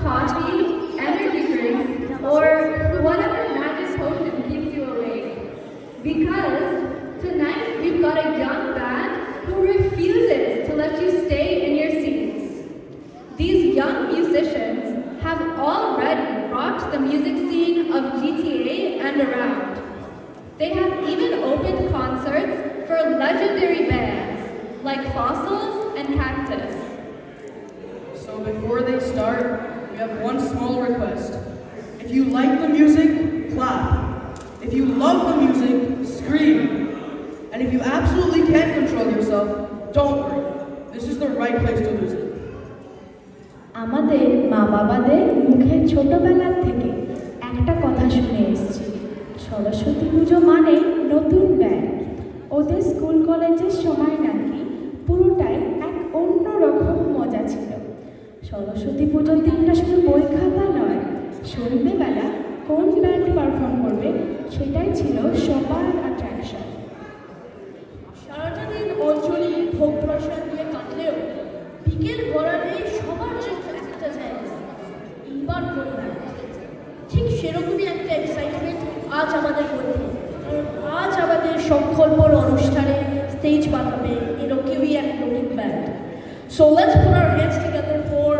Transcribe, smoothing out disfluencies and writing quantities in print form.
coffee, energy drinks, or whatever magic potion keeps you awake. Because tonight we've got a young band who refuses to let you stay in your seats. These young musicians have already rocked the music scene of GTA and around. They have even opened concerts for legendary bands like Fossils and Cactus. So before they start, we have one small request. If you like the music, clap. If you love the music, scream. And if you absolutely can't control yourself, don't worry. This is the right place to lose it. আমাদের মা বাবাদের মুখে ছোটবেলা থেকে একটা কথা শুনে এসেছি, সরস্বতী পুজো মানে নতুন ব্যাগ। ওদের স্কুল কলেজের সময় নাকি পুরোটাই এক অন্য রকম মজা ছিল। সরস্বতী পুজোর দিনটা শুধু বই খাতা নয়, সন্ধ্যেবেলা কোন ব্যান্ড পারফর্ম করবে সেটাই ছিল সবার অ্যাট্রাকশন। সারাটা দিন অঞ্জলি ভোগ প্রসাদ দিয়ে কাটলেও বিকেল গড়ালে সবার চোখে একটা জায়গা, এইবার করলাম। ঠিক সেরকমই একটা এক্সাইটমেন্ট আজ আমাদের মধ্যে, কারণ আজ আমাদের সংকল্পর অনুষ্ঠানে স্টেজ বাঁধাবে এরকমই এক নতুন band. So let's put our hands together for